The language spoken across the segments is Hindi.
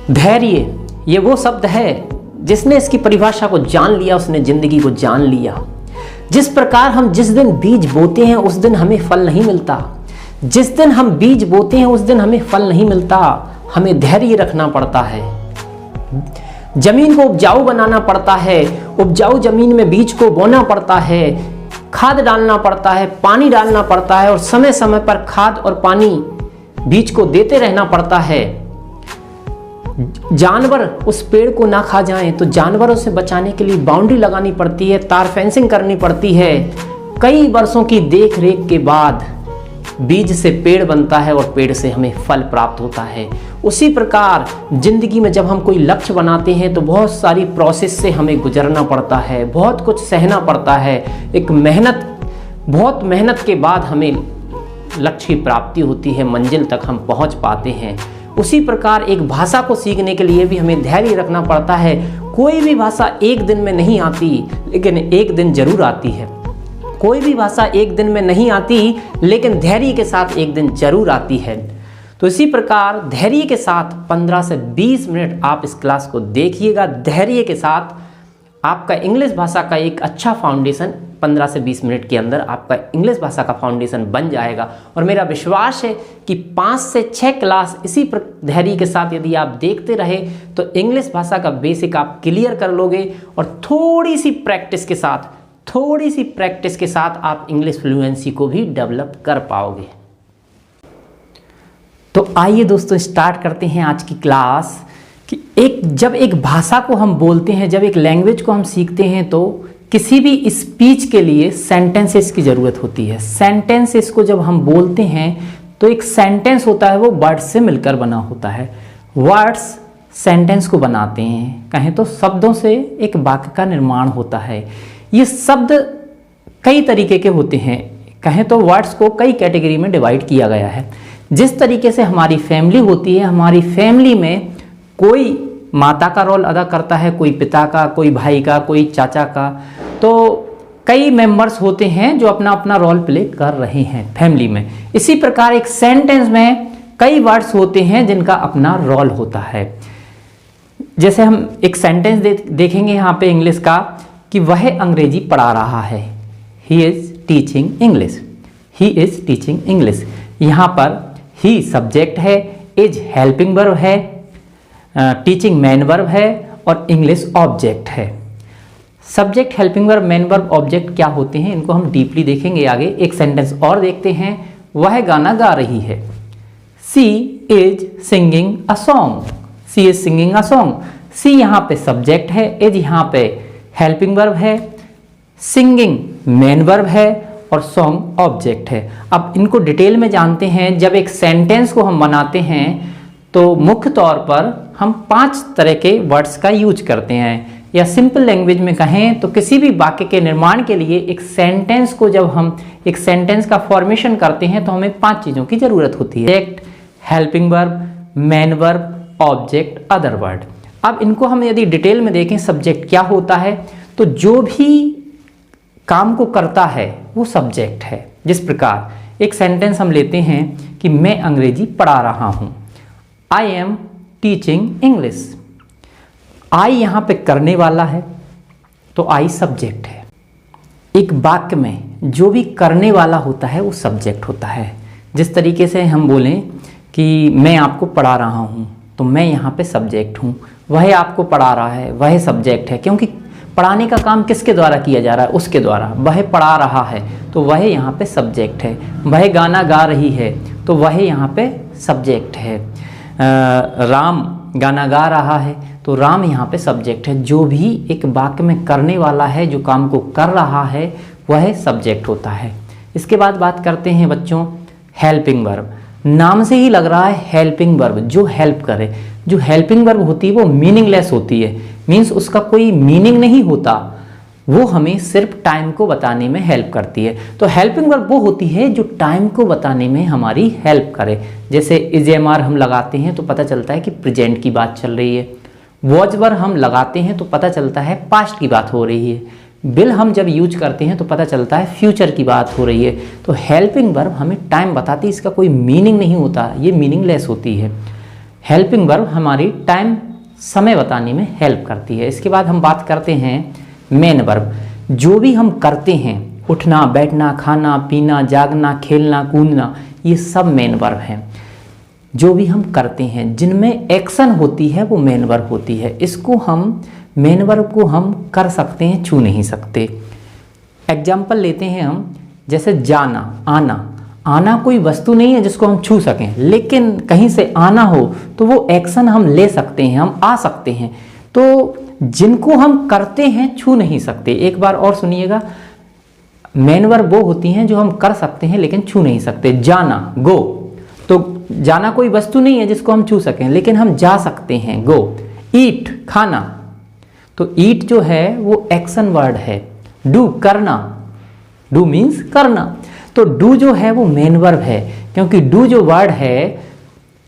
धैर्य, ये वो शब्द है जिसने इसकी परिभाषा को जान लिया, उसने जिंदगी को जान लिया। जिस प्रकार हम जिस दिन बीज बोते हैं उस दिन हमें फल नहीं मिलता, जिस दिन हम बीज बोते हैं उस दिन हमें फल नहीं मिलता। हमें धैर्य रखना पड़ता है, जमीन को उपजाऊ बनाना पड़ता है, उपजाऊ जमीन में बीज को बोना पड़ता है, खाद डालना पड़ता है, पानी डालना पड़ता है और समय समय पर खाद और पानी बीज को देते रहना पड़ता है। जानवर उस पेड़ को ना खा जाएं तो जानवरों से बचाने के लिए बाउंड्री लगानी पड़ती है, तार फेंसिंग करनी पड़ती है। कई वर्षों की देख रेख के बाद बीज से पेड़ बनता है और पेड़ से हमें फल प्राप्त होता है। उसी प्रकार जिंदगी में जब हम कोई लक्ष्य बनाते हैं तो बहुत सारी प्रोसेस से हमें गुजरना पड़ता है, बहुत कुछ सहना पड़ता है। एक बहुत मेहनत के बाद हमें लक्ष्य की प्राप्ति होती है, मंजिल तक हम पहुंच पाते हैं। उसी प्रकार एक भाषा को सीखने के लिए भी हमें धैर्य रखना पड़ता है। कोई भी भाषा एक दिन में नहीं आती, लेकिन एक दिन जरूर आती है। कोई भी भाषा एक दिन में नहीं आती, लेकिन धैर्य के साथ एक दिन जरूर आती है। तो इसी प्रकार धैर्य के साथ 15 से 20 मिनट आप इस क्लास को देखिएगा। धैर्य के साथ आपका इंग्लिश भाषा का एक अच्छा फाउंडेशन 15 से 20 मिनट के अंदर आपका इंग्लिश भाषा का फाउंडेशन बन जाएगा। और मेरा विश्वास है कि 5 से 6 क्लास इसी धैर्य के साथ यदि आप देखते रहे तो इंग्लिश भाषा का बेसिक आप क्लियर कर लोगे और थोड़ी सी प्रैक्टिस के साथ आप इंग्लिश फ्लुएंसी को भी डेवलप कर पाओगे। तो आइए दोस्तों स्टार्ट करते हैं आज की क्लास। कि जब एक भाषा को हम बोलते हैं, जब एक लैंग्वेज को हम सीखते हैं तो किसी भी स्पीच के लिए सेंटेंसेस की ज़रूरत होती है। सेंटेंसेस को जब हम बोलते हैं तो एक सेंटेंस होता है वो वर्ड्स से मिलकर बना होता है। वर्ड्स सेंटेंस को बनाते हैं, कहें तो शब्दों से एक वाक्य का निर्माण होता है। ये शब्द कई तरीके के होते हैं, कहें तो वर्ड्स को कई कैटेगरी में डिवाइड किया गया है। जिस तरीके से हमारी फैमिली होती है, हमारी फैमिली में कोई माता का रोल अदा करता है, कोई पिता का, कोई भाई का, कोई चाचा का, तो कई मेंबर्स होते हैं जो अपना अपना रोल प्ले कर रहे हैं फैमिली में। इसी प्रकार एक सेंटेंस में कई वर्ड्स होते हैं जिनका अपना रोल होता है। जैसे हम एक सेंटेंस देखेंगे यहाँ पे इंग्लिश का कि वह अंग्रेजी पढ़ा रहा है। He is teaching English, he is teaching English. यहाँ पर ही सब्जेक्ट है, इज हेल्पिंग वर्ब है, टीचिंग मेन वर्ब है और इंग्लिश ऑब्जेक्ट है। Subject, helping verb, main verb, object क्या होते हैं इनको हम डीपली देखेंगे आगे। एक सेंटेंस और देखते हैं। वह गाना गा रही है। She is singing a song, she is singing a song. She यहाँ पे सब्जेक्ट है, इज यहाँ पे हेल्पिंग वर्ब है, सिंगिंग मेन वर्ब है और सॉन्ग ऑब्जेक्ट है। अब इनको डिटेल में जानते हैं। जब एक सेंटेंस को हम बनाते हैं तो मुख्य तौर पर हम 5 तरह के वर्ड्स का यूज करते हैं, या सिंपल लैंग्वेज में कहें तो किसी भी वाक्य के निर्माण के लिए एक सेंटेंस को जब हम एक सेंटेंस का फॉर्मेशन करते हैं तो हमें 5 चीज़ों की ज़रूरत होती है। Subject, helping verb, main verb, object, other word. अब इनको हम यदि डिटेल में देखें, सब्जेक्ट क्या होता है तो जो भी काम को करता है वो सब्जेक्ट है। जिस प्रकार एक सेंटेंस हम लेते हैं कि मैं अंग्रेजी पढ़ा रहा हूँ, आई एम टीचिंग इंग्लिश। आई यहाँ पे करने वाला है तो आई सब्जेक्ट है। एक वाक्य में जो भी करने वाला होता है वो सब्जेक्ट होता है। जिस तरीके से हम बोलें कि मैं आपको पढ़ा रहा हूँ तो मैं यहाँ पे सब्जेक्ट हूँ, वह आपको पढ़ा रहा है वह सब्जेक्ट है, क्योंकि पढ़ाने का काम किसके द्वारा किया जा रहा है, उसके द्वारा। वह पढ़ा रहा है तो वह यहाँ पे सब्जेक्ट है। वह गाना गा रही है तो वह यहाँ पे सब्जेक्ट है। राम गाना गा रहा है तो राम यहाँ पे सब्जेक्ट है। जो भी एक वाक्य में करने वाला है, जो काम को कर रहा है, वह सब्जेक्ट होता है। इसके बाद बात करते हैं बच्चों हेल्पिंग वर्ब। नाम से ही लग रहा है हेल्पिंग वर्ब, जो हेल्प करे। जो हेल्पिंग वर्ब होती है वो मीनिंगलेस होती है, मीन्स उसका कोई मीनिंग नहीं होता, वो हमें सिर्फ टाइम को बताने में हेल्प करती है। तो हेल्पिंग वर्ब वो होती है जो टाइम को बताने में हमारी हेल्प करे। जैसे इज एम आर हम लगाते हैं तो पता चलता है कि प्रेजेंट की बात चल रही है। वॉज वर्ब हम लगाते हैं तो पता चलता है पास्ट की बात हो रही है। विल हम जब यूज करते हैं तो पता चलता है फ्यूचर की बात हो रही है। तो हेल्पिंग वर्ब हमें टाइम बताती है, इसका कोई मीनिंग नहीं होता, ये मीनिंगलेस होती है। हेल्पिंग वर्ब हमारी टाइम समय बताने में हेल्प करती है। इसके बाद हम बात करते हैं मेन वर्ब। जो भी हम करते हैं, उठना, बैठना, खाना, पीना, जागना, खेलना, कूदना, ये सब मेन वर्ब हैं। जो भी हम करते हैं जिनमें एक्शन होती है वो मेन वर्ब होती है। इसको हम मेन वर्ब को हम कर सकते हैं, छू नहीं सकते। एग्जाम्पल लेते हैं हम, जैसे जाना, आना। आना कोई वस्तु नहीं है जिसको हम छू सकें, लेकिन कहीं से आना हो तो वो एक्शन हम ले सकते हैं, हम आ सकते हैं। तो जिनको हम करते हैं छू नहीं सकते। एक बार और सुनिएगा, मेन वर्ब वो होती हैं जो हम कर सकते हैं लेकिन छू नहीं सकते। जाना, गो, तो जाना कोई वस्तु नहीं है जिसको हम छू सकें, लेकिन हम जा सकते हैं, गो। ईट, खाना, तो ईट जो है वो एक्शन वर्ड है। डू, करना, डू मीन्स करना, तो डू जो है वो मेन वर्ब है, क्योंकि डू जो वर्ड है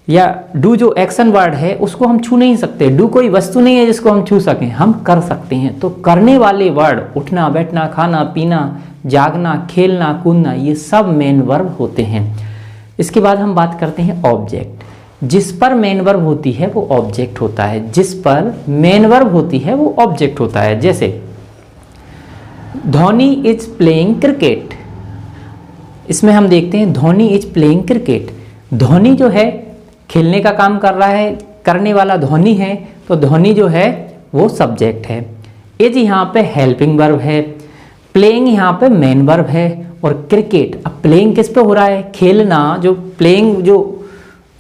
या डू जो एक्शन वर्ड है उसको हम छू नहीं सकते। डू कोई वस्तु नहीं है जिसको हम छू सकें, हम कर सकते हैं। तो करने वाले वर्ड उठना, बैठना, खाना, पीना, जागना, खेलना, कूदना, ये सब मेन वर्ब होते हैं। इसके बाद हम बात करते हैं ऑब्जेक्ट। जिस पर मेन वर्ब होती है वो ऑब्जेक्ट होता है, जिस पर मेन वर्ब होती है वो ऑब्जेक्ट होता है। जैसे धोनी इज प्लेइंग क्रिकेट, इसमें हम देखते हैं Dhoni is playing cricket. Dhoni जो है खेलने का काम कर रहा है, करने वाला धोनी है, तो धोनी जो है वो सब्जेक्ट है। इज यहाँ पे हेल्पिंग वर्ब है, प्लेइंग यहाँ पे मेन वर्ब है, और क्रिकेट, अब प्लेइंग किस पे हो रहा है? खेलना, जो प्लेइंग जो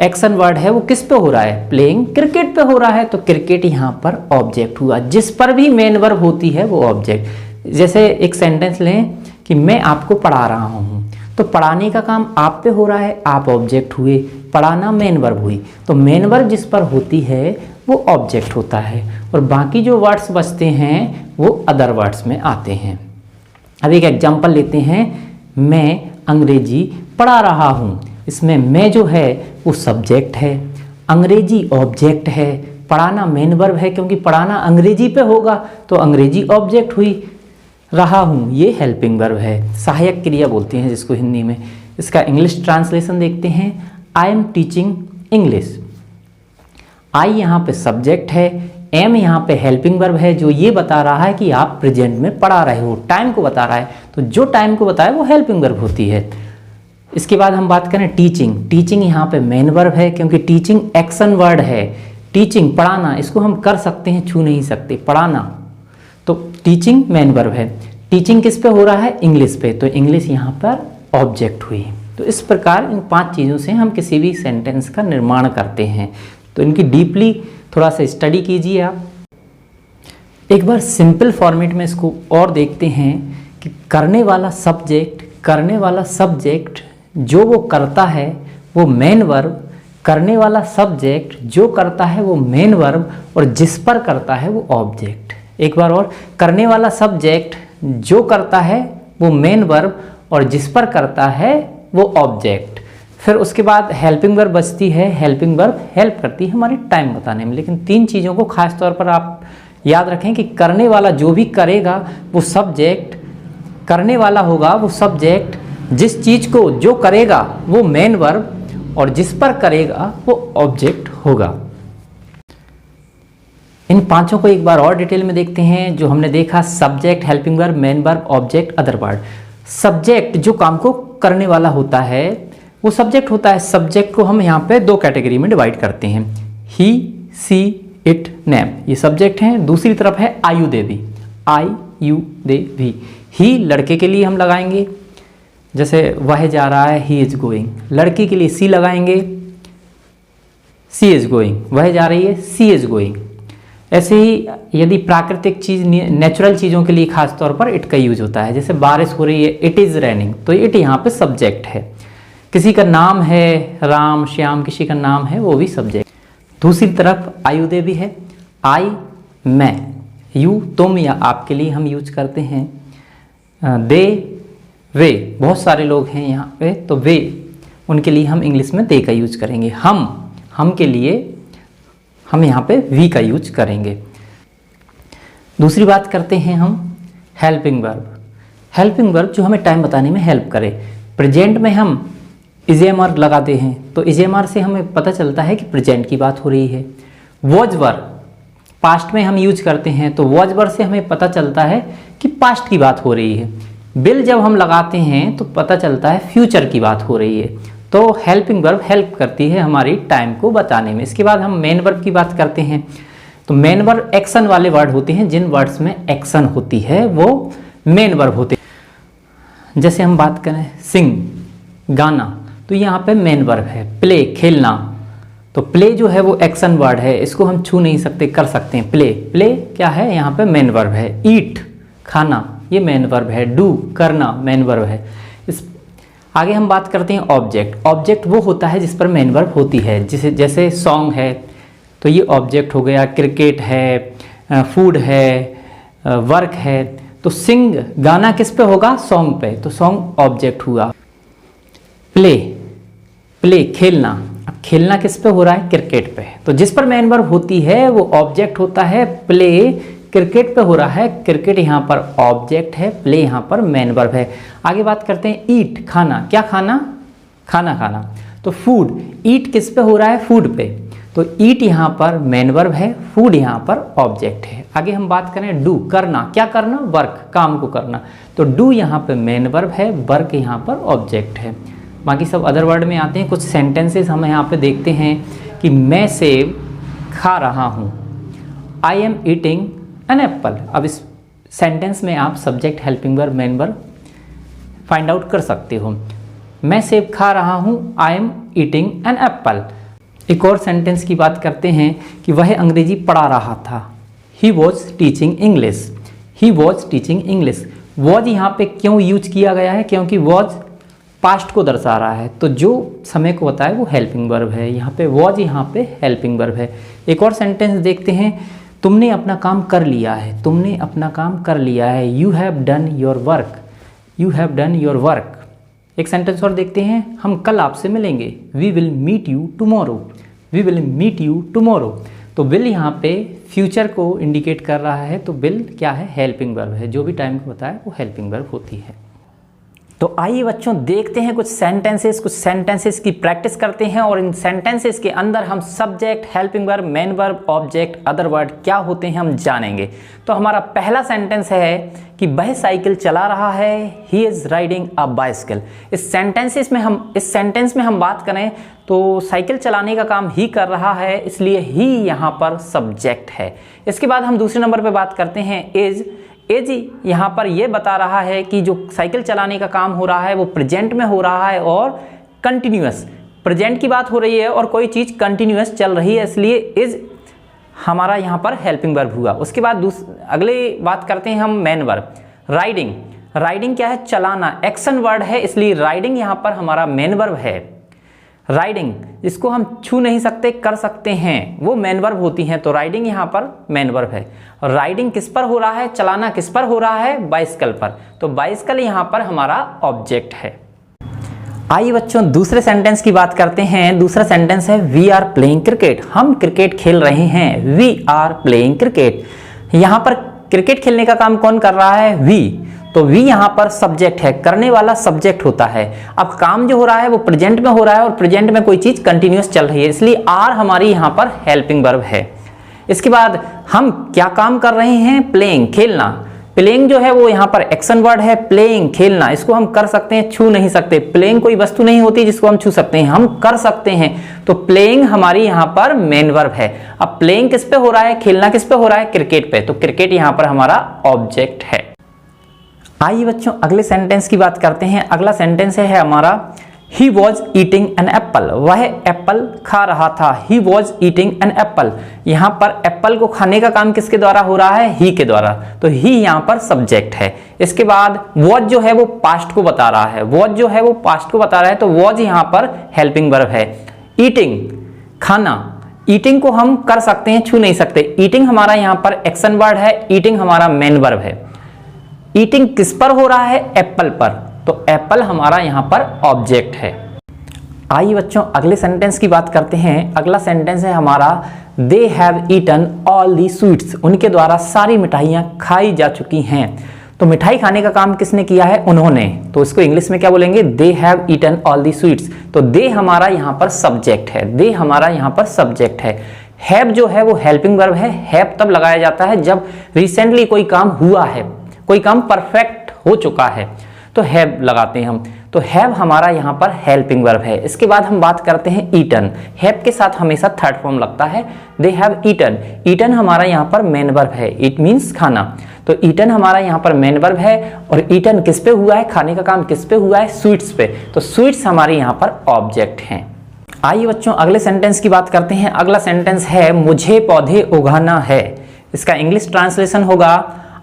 एक्शन वर्ड है वो किस पे हो रहा है? प्लेइंग क्रिकेट पे हो रहा है, तो क्रिकेट यहाँ पर ऑब्जेक्ट हुआ। जिस पर भी मेन वर्ब होती है वो ऑब्जेक्ट। जैसे एक सेंटेंस लें कि मैं आपको पढ़ा रहा हूँ, तो पढ़ाने का काम आप पे हो रहा है, आप ऑब्जेक्ट हुए, पढ़ाना मेन वर्ब हुई। तो मेन वर्ब जिस पर होती है वो ऑब्जेक्ट होता है, और बाकी जो वर्ड्स बचते हैं वो अदर वर्ड्स में आते हैं। अब एक एग्जांपल लेते हैं, मैं अंग्रेजी पढ़ा रहा हूँ। इसमें मैं जो है वो सब्जेक्ट है, अंग्रेजी ऑब्जेक्ट है, पढ़ाना मेन वर्ब है, क्योंकि पढ़ाना अंग्रेजी पे होगा तो अंग्रेजी ऑब्जेक्ट हुई, रहा हूँ ये हेल्पिंग वर्ब है, सहायक क्रिया बोलते हैं जिसको हिंदी में। इसका इंग्लिश ट्रांसलेशन देखते हैं, आई एम टीचिंग इंग्लिश। आई यहाँ पे सब्जेक्ट है, एम यहाँ पे हेल्पिंग वर्ब है, जो ये बता रहा है कि आप प्रेजेंट में पढ़ा रहे हो, टाइम को बता रहा है, तो जो टाइम को बताए वो हेल्पिंग वर्ब होती है। इसके बाद हम बात करें टीचिंग। टीचिंग यहाँ पे मेन वर्ब है, क्योंकि टीचिंग एक्शन वर्ड है। टीचिंग, पढ़ाना, इसको हम कर सकते हैं, छू नहीं सकते, पढ़ाना, तो टीचिंग मेन वर्ब है। टीचिंग किस पे हो रहा है? इंग्लिश पे, तो इंग्लिश यहाँ पर ऑब्जेक्ट हुई। तो इस प्रकार इन 5 चीज़ों से हम किसी भी सेंटेंस का निर्माण करते हैं। तो इनकी डीपली थोड़ा सा स्टडी कीजिए आप। एक बार सिंपल फॉर्मेट में इसको और देखते हैं कि करने वाला सब्जेक्ट, करने वाला सब्जेक्ट जो वो करता है वो मेन वर्ब, करने वाला सब्जेक्ट जो करता है वो मेन वर्ब, और जिस पर करता है वो ऑब्जेक्ट। एक बार और, करने वाला सब्जेक्ट जो करता है वो मेन वर्ब, और जिस पर करता है वो ऑब्जेक्ट। फिर उसके बाद हेल्पिंग वर्ब बचती है। हेल्पिंग वर्ब हेल्प करती है हमारे टाइम बताने में। लेकिन 3 चीज़ों को खास तौर पर आप याद रखें कि करने वाला जो भी करेगा वो सब्जेक्ट, करने वाला होगा वो सब्जेक्ट, जिस चीज़ को जो करेगा वो मेन वर्ब, और जिस पर करेगा वो ऑब्जेक्ट होगा। इन 5 को एक बार और डिटेल में देखते हैं। जो हमने देखा, subject, helping verb, main verb, object, other word. Subject जो काम को करने वाला होता है वो सब्जेक्ट होता है। सब्जेक्ट को हम यहाँ पे 2 कैटेगरी में डिवाइड करते हैं, ही, सी, इट, नेम, ये सब्जेक्ट हैं। दूसरी तरफ है आयु देवी, आई यू देवी। ही लड़के के लिए हम लगाएंगे, जैसे वह जा रहा है, ही इज गोइंग। लड़की के लिए सी लगाएंगे, सी इज गोइंग। वह जा रही है, सी इज गोइंग। ऐसे ही यदि प्राकृतिक चीज़, नेचुरल चीज़ों के लिए खास तौर पर इट का यूज होता है। जैसे बारिश हो रही है, इट इज़ रेनिंग, तो इट यहाँ पे सब्जेक्ट है। किसी का नाम है राम, श्याम, किसी का नाम है, वो भी सब्जेक्ट। दूसरी तरफ आयु देवी है, आई, मैं, यू, तुम या आपके लिए हम यूज करते हैं। दे, वे, बहुत सारे लोग हैं यहाँ पे, तो वे, उनके लिए हम इंग्लिश में दे का यूज करेंगे। हम के लिए हम यहाँ पे वी का यूज करेंगे। दूसरी बात करते हैं हम हेल्पिंग वर्ब। हेल्पिंग वर्ब जो हमें टाइम बताने में हेल्प करे। प्रेजेंट में हम इजेमर लगाते हैं तो इजेमर से हमें पता चलता है कि प्रेजेंट की बात हो रही है। वॉज वर पास्ट में हम यूज करते हैं तो वॉज वर से हमें पता चलता है कि पास्ट की बात हो रही है। विल जब हम लगाते हैं तो पता चलता है फ्यूचर की बात हो रही है। तो हेल्पिंग वर्ब हेल्प करती है हमारी टाइम को बताने में। इसके बाद हम मेन वर्ब की बात करते हैं। तो मेन वर्ब एक्शन वाले वर्ड होते हैं, जिन वर्ड्स में एक्शन होती है वो मेन वर्ब होते हैं। जैसे हम बात करें सिंग गाना, तो यहाँ पे मेन वर्ब है। प्ले खेलना, तो प्ले जो है वो एक्शन वर्ड है, इसको हम छू नहीं सकते, कर सकते हैं। प्ले प्ले क्या है, यहाँ पे मेन वर्ब है। ईट खाना, ये मेन वर्ब है। डू करना, मेन वर्ब है। इस आगे हम बात करते हैं ऑब्जेक्ट। ऑब्जेक्ट वो होता है जिस पर मेन वर्ब होती है, जैसे सॉन्ग है तो ये ऑब्जेक्ट हो गया। क्रिकेट है, फूड है, वर्क है। तो सिंग गाना किस पे होगा, सॉन्ग पे, तो सॉन्ग ऑब्जेक्ट हुआ। प्ले प्ले खेलना, अब खेलना किस पे हो रहा है, क्रिकेट पे, तो जिस पर मेन वर्ब होती है वो ऑब्जेक्ट होता है। प्ले क्रिकेट पे हो रहा है, क्रिकेट यहाँ पर ऑब्जेक्ट है, प्ले यहाँ पर मेन वर्ब है। आगे बात करते हैं ईट खाना, क्या खाना, खाना खाना। तो फूड ईट किस पे हो रहा है, फूड पे, तो ईट यहाँ पर मेन वर्ब है, फूड यहाँ पर ऑब्जेक्ट है। आगे हम बात करें डू करना, क्या करना, वर्क काम को करना, तो डू यहाँ पे मेन वर्ब है, वर्क यहाँ पर ऑब्जेक्ट है। बाकी सब अदर वर्ड में आते हैं। कुछ सेंटेंसेस हम यहाँ पे देखते हैं कि मैं सेब खा रहा हूँ, I am eating an apple. अब इस सेंटेंस में आप subject helping verb main verb find out कर सकते हो। मैं सेब खा रहा हूँ, I am eating an apple. एक और सेंटेंस की बात करते हैं कि वह अंग्रेजी पढ़ा रहा था, he was teaching English, he was teaching English. Was यहाँ पे क्यों यूज किया गया है, क्योंकि वॉज पास्ट को दर्शा रहा है, तो जो समय को बताए वो हेल्पिंग वर्ब है। यहाँ पे वॉज यहाँ पे हेल्पिंग वर्ब है। एक और सेंटेंस देखते हैं, तुमने अपना काम कर लिया है, तुमने अपना काम कर लिया है, you have done your work, you have done your work. एक सेंटेंस और देखते हैं, हम कल आपसे मिलेंगे, we will meet you tomorrow, we will meet you tomorrow. तो विल यहाँ पे फ्यूचर को इंडिकेट कर रहा है, तो विल क्या है, हेल्पिंग वर्ब है। जो भी टाइम को बताए वो हेल्पिंग वर्ब होती है। तो आइए बच्चों देखते हैं कुछ सेंटेंसेस की प्रैक्टिस करते हैं और इन सेंटेंसेस के अंदर हम subject, helping verb, main verb, object, other word क्या होते हैं हम जानेंगे। तो हमारा पहला सेंटेंस है कि वह साइकिल चला रहा है, he is riding a bicycle. इस सेंटेंस में हम बात करें तो साइकिल चलाने का काम ही कर रहा है, इसलिए ही यहाँ पर सब्जेक्ट है। इसके बाद हम दूसरे नंबर पर बात करते हैं इज। एज यहाँ पर ये बता रहा है कि जो साइकिल चलाने का काम हो रहा है वो प्रेजेंट में हो रहा है और कंटिन्यूअस, प्रेजेंट की बात हो रही है और कोई चीज़ कंटिन्यूअस चल रही है, इसलिए इज हमारा यहाँ पर हेल्पिंग वर्ब हुआ। उसके बाद अगले बात करते हैं हम मेन वर्ब। राइडिंग, राइडिंग क्या है, चलाना, एक्शन वर्ड है, इसलिए राइडिंग यहाँ पर हमारा मेन वर्ब है। राइडिंग इसको हम छू नहीं सकते, कर सकते हैं, वो मेन वर्ब होती हैं, तो राइडिंग यहाँ पर मेन वर्ब है। और राइडिंग किस पर हो रहा है, चलाना किस पर हो रहा है, बाइसिकल पर, तो बाइसिकल यहाँ पर हमारा ऑब्जेक्ट है। आइए बच्चों दूसरे सेंटेंस की बात करते हैं। दूसरा सेंटेंस है वी आर प्लेइंग क्रिकेट, हम क्रिकेट खेल रहे हैं, वी आर प्लेइंग क्रिकेट। यहाँ पर क्रिकेट खेलने का काम कौन कर रहा है, वी, तो वी यहाँ पर सब्जेक्ट है, करने वाला सब्जेक्ट होता है। अब काम जो हो रहा है वो प्रेजेंट में हो रहा है और प्रेजेंट में कोई चीज कंटिन्यूअस चल रही है, इसलिए आर हमारी यहाँ पर हेल्पिंग वर्ब है। इसके बाद हम क्या काम कर रहे हैं, प्लेइंग खेलना। प्लेइंग जो है वो यहाँ पर एक्शन वर्ड है, प्लेइंग खेलना, इसको हम कर सकते हैं, छू नहीं सकते। प्लेइंग कोई वस्तु नहीं होती जिसको हम छू सकते हैं, हम कर सकते हैं, तो प्लेइंग हमारी यहाँ पर मेन वर्ब है। अब प्लेइंग किस पे हो रहा है, खेलना किस पे हो रहा है, क्रिकेट पे, तो क्रिकेट यहाँ पर हमारा ऑब्जेक्ट है। आइए बच्चों अगले सेंटेंस की बात करते हैं। अगला सेंटेंस है हमारा he was eating an apple, वह एप्पल खा रहा था, he was eating an apple. यहाँ पर एप्पल को खाने का काम किसके द्वारा हो रहा है, ही के द्वारा, तो ही यहाँ पर सब्जेक्ट है। इसके बाद वॉज जो है वो पास्ट को बता रहा है, वॉज जो है वो पास्ट को बता रहा है, तो वॉज यहाँ पर हेल्पिंग वर्ब है। ईटिंग खाना, ईटिंग को हम कर सकते हैं, छू नहीं सकते, ईटिंग हमारा यहाँ पर एक्शन वर्ड है, ईटिंग हमारा मेन वर्ब है। ईटिंग किस पर हो रहा है, एप्पल पर, तो एप्पल हमारा यहाँ पर ऑब्जेक्ट है। आइए बच्चों अगले सेंटेंस की बात करते हैं। अगला सेंटेंस है हमारा they have eaten all the sweets, उनके द्वारा सारी मिठाइयाँ खाई जा चुकी हैं। तो मिठाई खाने का काम किसने किया है? उन्होंने। तो इसको इंग्लिश में क्या बोलेंगे? They have eaten all the sweets. तो दे हमारा यहाँ पर सब्जेक्ट है, दे हमारा यहाँ पर सब्जेक्ट है। हैव जो है वो हेल्पिंग वर्ब है। हैव तब लगाया जाता है जब रिसेंटली कोई काम हुआ है, कोई काम परफेक्ट हो चुका है, तो हैव लगाते हैं हम। तो हैव हमारा यहाँ पर हेल्पिंग वर्ब है। इसके बाद हम बात करते हैं ईटन। हैव के साथ हमेशा थर्ड फॉर्म लगता है, दे हैव ईटन। ईटन हमारा यहाँ पर मेन वर्ब है, इट मीन्स खाना। तो ईटन हमारा यहाँ पर मेन वर्ब है और ईटन किस पे हुआ है? खाने का काम किस पे हुआ है? स्वीट्स पे। तो स्वीट्स हमारे यहाँ पर ऑब्जेक्ट हैं। आइए बच्चों अगले सेंटेंस की बात करते हैं। अगला सेंटेंस है मुझे पौधे उगाना है। इसका इंग्लिश ट्रांसलेशन होगा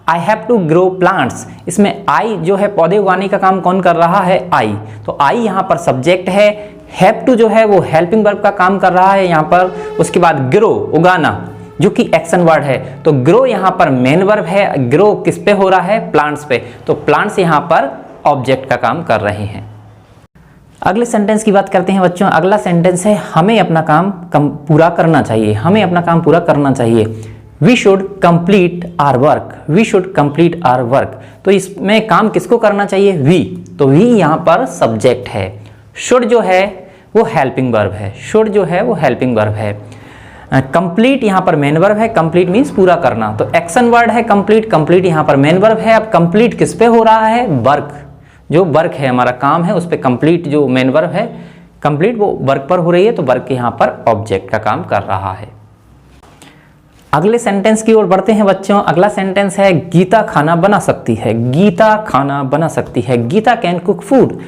I have to grow plants. इसमें आई जो है पौधे उगाने का काम कौन कर रहा है? आई। तो आई यहाँ पर सब्जेक्ट है। हैव टू जो है वो हेल्पिंग वर्ब का काम कर रहा है यहाँ पर। उसके बाद ग्रो उगाना जो कि एक्शन वर्ड है। तो ग्रो यहाँ पर मेन वर्ब है। ग्रो किस पे हो रहा है? प्लांट्स पे। तो प्लांट्स यहाँ पर ऑब्जेक्ट का काम कर रहे हैं। अगले सेंटेंस की बात करते हैं बच्चों। अगला सेंटेंस है हमें अपना काम पूरा करना चाहिए। हमें अपना काम पूरा करना चाहिए। We should complete our work. We should complete our work. तो इसमें काम किसको करना चाहिए? वी। तो वी यहाँ पर सब्जेक्ट है। शुड जो है वो हेल्पिंग वर्ब है। शुड जो है वो हेल्पिंग वर्ब है। कंप्लीट यहाँ पर मेन वर्ब है। कंप्लीट मीन्स पूरा करना। तो एक्शन वर्ड है कंप्लीट। कंप्लीट यहाँ पर मेन वर्ब है। अब कंप्लीट किस पे हो रहा है? वर्क। जो वर्क है हमारा काम है उस पे कंप्लीट जो मेन वर्ब है कंप्लीट वो वर्क पर हो रही है। तो वर्क यहाँ पर ऑब्जेक्ट का काम कर रहा है। अगले सेंटेंस की ओर बढ़ते हैं बच्चों। अगला सेंटेंस है गीता खाना बना सकती है। गीता खाना बना सकती है। Geeta can cook food.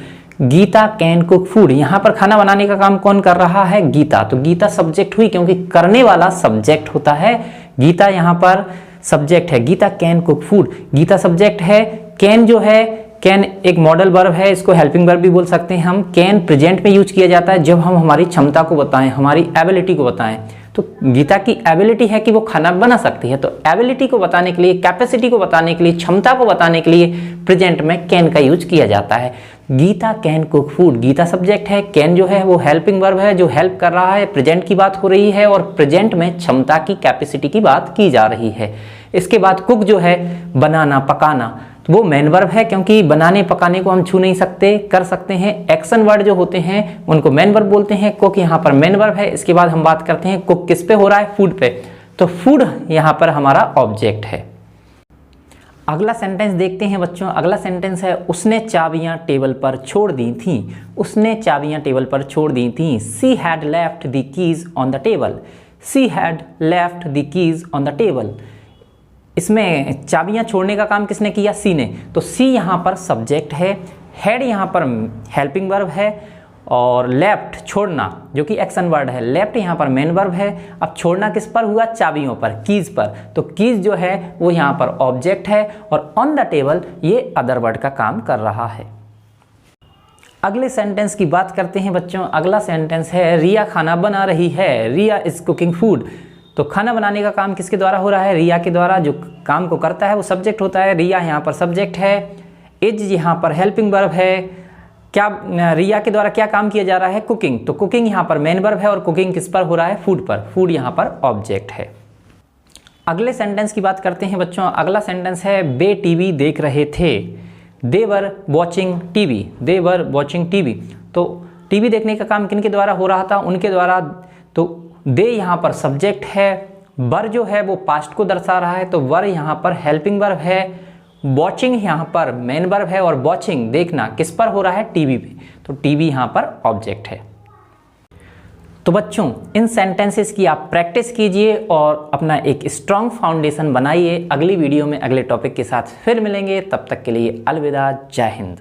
Geeta can cook food. यहाँ पर खाना बनाने का काम कौन कर रहा है? गीता। तो गीता सब्जेक्ट हुई क्योंकि करने वाला सब्जेक्ट होता है। गीता यहाँ पर सब्जेक्ट है। Geeta can cook food. Geeta subject है। कैन जो है कैन एक मॉडल वर्ब है। इसको हेल्पिंग वर्ब भी बोल सकते हैं हम। कैन प्रेजेंट में यूज किया जाता है जब हम हमारी क्षमता को बताएं, हमारी एबिलिटी को बताएं। तो गीता की एबिलिटी है कि वो खाना बना सकती है। तो एबिलिटी को बताने के लिए, कैपेसिटी को बताने के लिए, क्षमता को बताने के लिए प्रेजेंट में कैन का यूज किया जाता है। Geeta can cook food. Geeta subject है। कैन जो है वो हेल्पिंग वर्ब है जो हेल्प कर रहा है। प्रेजेंट की बात हो रही है और प्रेजेंट में क्षमता की, कैपेसिटी की बात की जा रही है। इसके बाद कुक जो है बनाना, पकाना, वो मेन वर्ब है क्योंकि बनाने पकाने को हम छू नहीं सकते, कर सकते हैं। एक्शन वर्ड जो होते हैं उनको मेन वर्ब बोलते हैं। कुक यहाँ पर मेन वर्ब है। इसके बाद हम बात करते हैं कुक किस पे हो रहा है? फूड पे। तो फूड यहाँ पर हमारा ऑब्जेक्ट है। अगला सेंटेंस देखते हैं बच्चों। अगला सेंटेंस है उसने चाबियां टेबल पर छोड़ दी थी। उसने चाबियां टेबल पर छोड़ दी थी। She had left the keys on the table. She had left the keys on the table. इसमें चाबियां छोड़ने का काम किसने किया? सी ने। तो सी यहाँ पर सब्जेक्ट है। हैड यहाँ पर हेल्पिंग वर्ब है और लेफ्ट छोड़ना जो कि एक्शन वर्ड है। लेफ्ट यहाँ पर मेन वर्ब है। अब छोड़ना किस पर हुआ? चाबियों पर, कीज पर। तो कीज जो है वो यहाँ पर ऑब्जेक्ट है और ऑन द टेबल ये अदर वर्ड का काम कर रहा है। अगले सेंटेंस की बात करते हैं बच्चों। अगला सेंटेंस है रिया खाना बना रही है। रिया इज कुकिंग फूड। तो खाना बनाने का काम किसके द्वारा हो रहा है? रिया के द्वारा। जो काम को करता है वो सब्जेक्ट होता है। रिया यहाँ पर सब्जेक्ट है। इज यहाँ पर हेल्पिंग वर्ब है। क्या रिया के द्वारा क्या काम किया जा रहा है? कुकिंग। तो कुकिंग यहाँ पर मेन वर्ब है और कुकिंग किस पर हो रहा है? फूड पर। फूड यहाँ पर ऑब्जेक्ट है। अगले सेंटेंस की बात करते हैं बच्चों। अगला सेंटेंस है वे टीवी देख रहे थे। They were watching TV. They were watching TV. तो टीवी देखने का काम किनके द्वारा हो रहा था? उनके द्वारा। तो दे यहाँ पर सब्जेक्ट है। वर जो है वो पास्ट को दर्शा रहा है। तो वर यहाँ पर हेल्पिंग वर्ब है। वॉचिंग यहाँ पर मेन वर्ब है और वॉचिंग देखना किस पर हो रहा है? टीवी पे। तो टीवी यहाँ पर ऑब्जेक्ट है। तो बच्चों इन सेंटेंसेस की आप प्रैक्टिस कीजिए और अपना एक स्ट्रॉन्ग फाउंडेशन बनाइए। अगली वीडियो में अगले टॉपिक के साथ फिर मिलेंगे। तब तक के लिए अलविदा। जय हिंद।